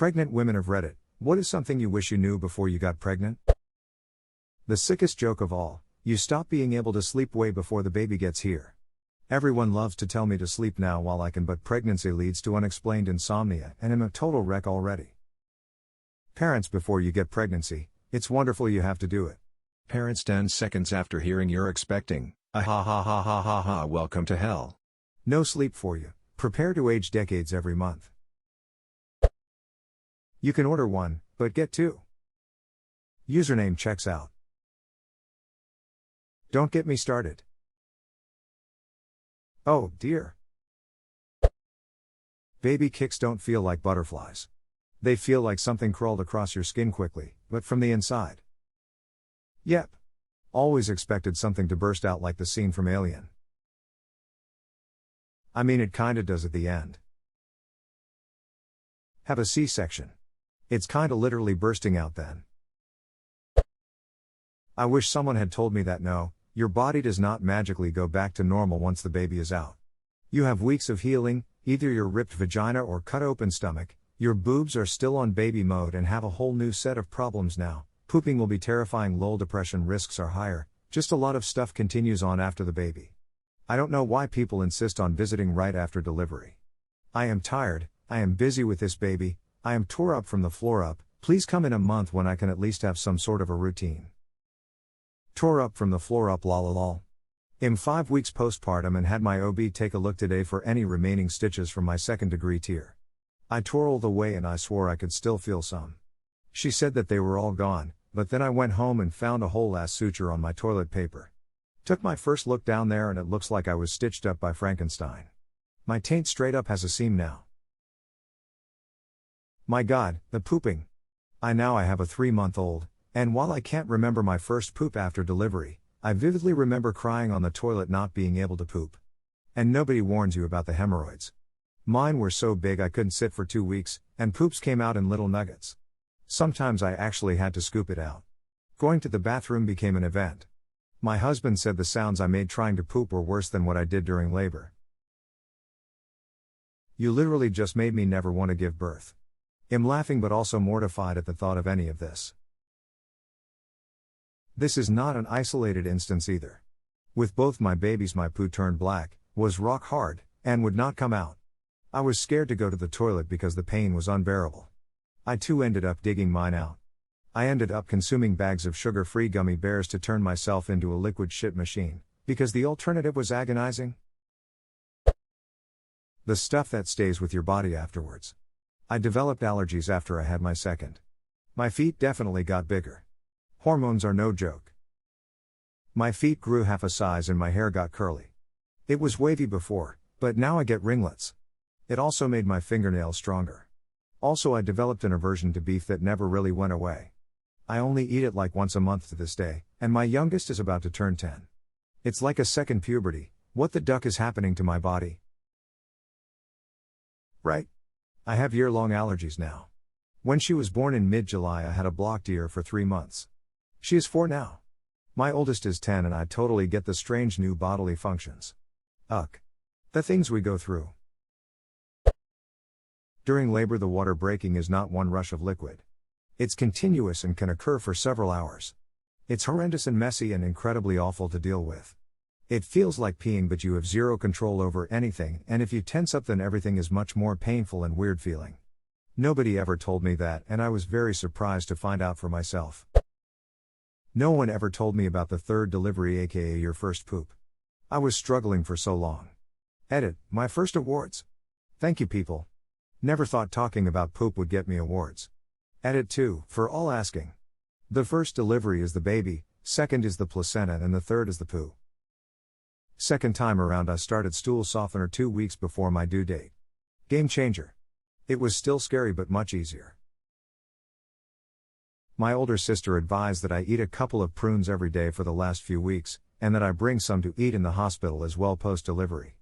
Pregnant women of Reddit, what is something you wish you knew before you got pregnant? The sickest joke of all, you stop being able to sleep way before the baby gets here. Everyone loves to tell me to sleep now while I can, but pregnancy leads to unexplained insomnia and I'm a total wreck already. Parents, before you get pregnancy, it's wonderful you have to do it. Parents 10 seconds after hearing you're expecting, ha ha ha ha ha ha ha, welcome to hell. No sleep for you, prepare to age decades every month. You can order one, but get two. Username checks out. Don't get me started. Oh, dear. Baby kicks don't feel like butterflies. They feel like something crawled across your skin quickly, but from the inside. Yep. Always expected something to burst out like the scene from Alien. I mean, it kinda does at the end. Have a C-section. It's kinda literally bursting out then. I wish someone had told me that no, your body does not magically go back to normal once the baby is out. You have weeks of healing, either your ripped vagina or cut open stomach, your boobs are still on baby mode and have a whole new set of problems now. Pooping will be terrifying, lol, depression risks are higher, just a lot of stuff continues on after the baby. I don't know why people insist on visiting right after delivery. I am tired, I am busy with this baby, I am tore up from the floor up, please come in a month when I can at least have some sort of a routine. Tore up from the floor up, lol. I'm 5 weeks postpartum and had my OB take a look today for any remaining stitches from my 2nd degree tear. I tore all the way and I swore I could still feel some. She said that they were all gone, but then I went home and found a whole ass suture on my toilet paper. Took my first look down there and it looks like I was stitched up by Frankenstein. My taint straight up has a seam now. My God, the pooping. I have a 3-month-old, and while I can't remember my first poop after delivery, I vividly remember crying on the toilet not being able to poop. And nobody warns you about the hemorrhoids. Mine were so big I couldn't sit for 2 weeks, and poops came out in little nuggets. Sometimes I actually had to scoop it out. Going to the bathroom became an event. My husband said the sounds I made trying to poop were worse than what I did during labor. You literally just made me never want to give birth. I'm laughing but also mortified at the thought of any of this. This is not an isolated instance either. With both my babies my poo turned black, was rock hard, and would not come out. I was scared to go to the toilet because the pain was unbearable. I too ended up digging mine out. I ended up consuming bags of sugar-free gummy bears to turn myself into a liquid shit machine, because the alternative was agonizing. The stuff that stays with your body afterwards. I developed allergies after I had my 2nd. My feet definitely got bigger. Hormones are no joke. My feet grew half a size and my hair got curly. It was wavy before, but now I get ringlets. It also made my fingernails stronger. Also, I developed an aversion to beef that never really went away. I only eat it like once a month to this day, and my youngest is about to turn 10. It's like a second puberty. What the duck is happening to my body? Right? I have year-long allergies now. When she was born in mid-July I had a blocked ear for 3 months. She is 4 now. My oldest is 10 and I totally get the strange new bodily functions. Ugh. The things we go through. During labor the water breaking is not one rush of liquid. It's continuous and can occur for several hours. It's horrendous and messy and incredibly awful to deal with. It feels like peeing but you have zero control over anything, and if you tense up then everything is much more painful and weird feeling. Nobody ever told me that and I was very surprised to find out for myself. No one ever told me about the 3rd delivery, aka your first poop. I was struggling for so long. Edit, my first awards. Thank you people. Never thought talking about poop would get me awards. Edit 2, for all asking. The first delivery is the baby, 2nd is the placenta and the 3rd is the poo. 2nd time around I started stool softener 2 weeks before my due date. Game changer. It was still scary but much easier. My older sister advised that I eat a couple of prunes every day for the last few weeks, and that I bring some to eat in the hospital as well post-delivery.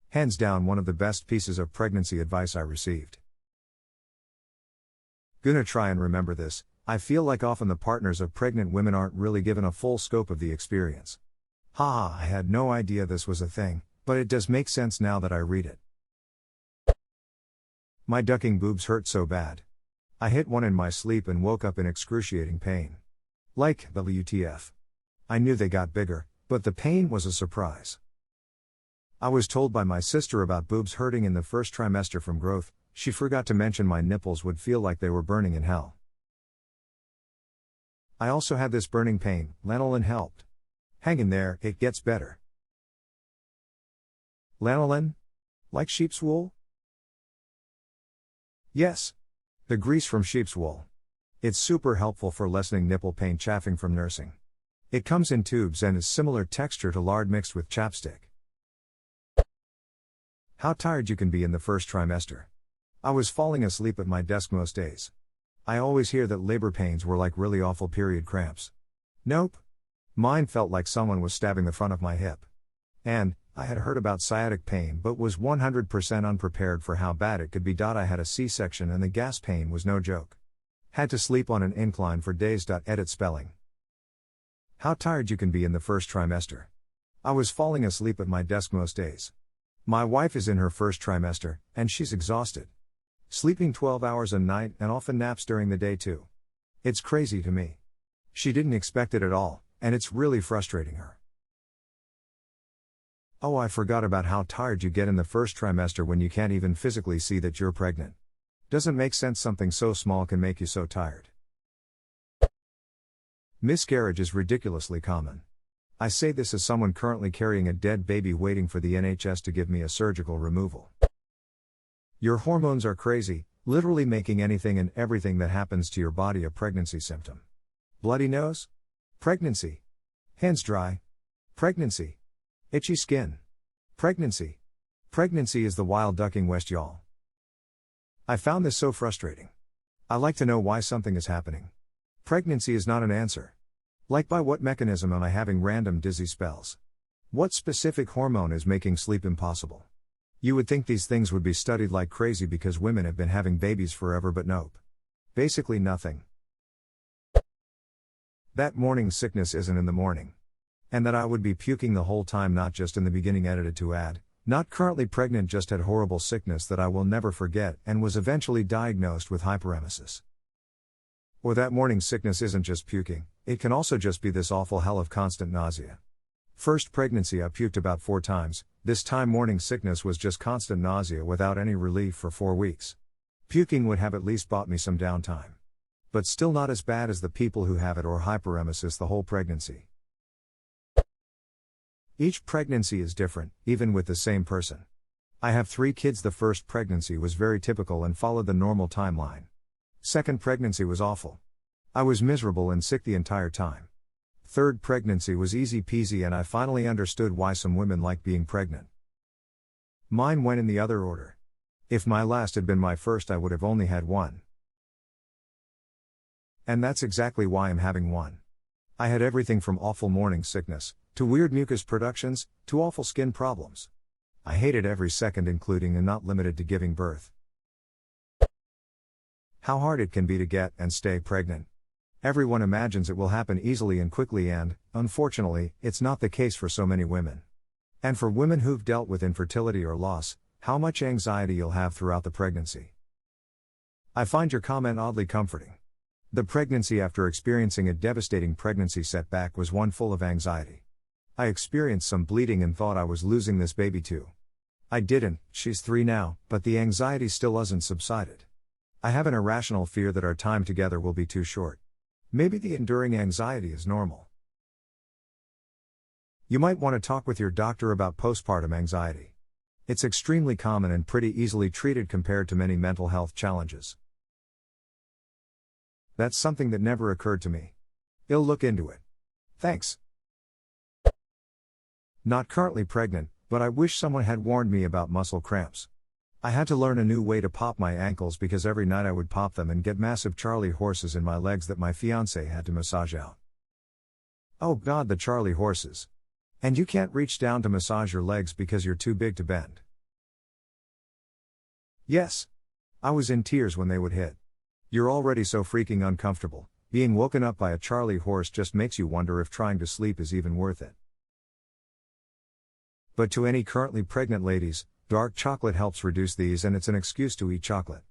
Hands down one of the best pieces of pregnancy advice I received. Gonna try and remember this. I feel like often the partners of pregnant women aren't really given a full scope of the experience. Haha, I had no idea this was a thing, but it does make sense now that I read it. My ducking boobs hurt so bad. I hit one in my sleep and woke up in excruciating pain. Like, WTF. I knew they got bigger, but the pain was a surprise. I was told by my sister about boobs hurting in the first trimester from growth. She forgot to mention my nipples would feel like they were burning in hell. I also had this burning pain. Lanolin helped. Hang in there, it gets better. Lanolin? Like sheep's wool? Yes. The grease from sheep's wool. It's super helpful for lessening nipple pain chafing from nursing. It comes in tubes and is similar texture to lard mixed with chapstick. How tired you can be in the first trimester. I was falling asleep at my desk most days. I always hear that labor pains were like really awful period cramps. Nope. Mine felt like someone was stabbing the front of my hip. And, I had heard about sciatic pain but was 100% unprepared for how bad it could be. I had a C-section and the gas pain was no joke. Had to sleep on an incline for days. Edit spelling. How tired you can be in the first trimester. I was falling asleep at my desk most days. My wife is in her first trimester, and she's exhausted. Sleeping 12 hours a night and often naps during the day too. It's crazy to me. She didn't expect it at all, and it's really frustrating her. Oh, I forgot about how tired you get in the first trimester when you can't even physically see that you're pregnant. Doesn't make sense something so small can make you so tired. Miscarriage is ridiculously common. I say this as someone currently carrying a dead baby waiting for the NHS to give me a surgical removal. Your hormones are crazy, literally making anything and everything that happens to your body a pregnancy symptom. Bloody nose? Pregnancy. Hands dry? Pregnancy. Itchy skin. Pregnancy. Pregnancy is the wild ducking west, y'all. I found this so frustrating. I like to know why something is happening. Pregnancy is not an answer. Like, by what mechanism am I having random dizzy spells? What specific hormone is making sleep impossible? You would think these things would be studied like crazy because women have been having babies forever, but nope. Basically nothing. That morning sickness isn't in the morning. And that I would be puking the whole time, not just in the beginning. Edited to add, not currently pregnant, just had horrible sickness that I will never forget and was eventually diagnosed with hyperemesis. Or that morning sickness isn't just puking, it can also just be this awful hell of constant nausea. First pregnancy I puked about 4 times, this time morning sickness was just constant nausea without any relief for 4 weeks. Puking would have at least bought me some downtime. But still not as bad as the people who have it or hyperemesis the whole pregnancy. Each pregnancy is different, even with the same person. I have 3 kids. The first pregnancy was very typical and followed the normal timeline. Second pregnancy was awful. I was miserable and sick the entire time. Third pregnancy was easy peasy, and I finally understood why some women like being pregnant. Mine went in the other order. If my last had been my first, I would have only had 1. And that's exactly why I'm having 1. I had everything from awful morning sickness, to weird mucus productions, to awful skin problems. I hated every second, including and not limited to giving birth. How hard it can be to get and stay pregnant. Everyone imagines it will happen easily and quickly, and, unfortunately, it's not the case for so many women. And for women who've dealt with infertility or loss, how much anxiety you'll have throughout the pregnancy. I find your comment oddly comforting. The pregnancy after experiencing a devastating pregnancy setback was one full of anxiety. I experienced some bleeding and thought I was losing this baby too. I didn't, she's 3 now, but the anxiety still hasn't subsided. I have an irrational fear that our time together will be too short. Maybe the enduring anxiety is normal. You might want to talk with your doctor about postpartum anxiety. It's extremely common and pretty easily treated compared to many mental health challenges. That's something that never occurred to me. I'll look into it. Thanks. Not currently pregnant, but I wish someone had warned me about muscle cramps. I had to learn a new way to pop my ankles because every night I would pop them and get massive Charlie horses in my legs that my fiancé had to massage out. Oh God, the Charlie horses. And you can't reach down to massage your legs because you're too big to bend. Yes. I was in tears when they would hit. You're already so freaking uncomfortable. Being woken up by a Charlie horse just makes you wonder if trying to sleep is even worth it. But to any currently pregnant ladies, dark chocolate helps reduce these, and it's an excuse to eat chocolate.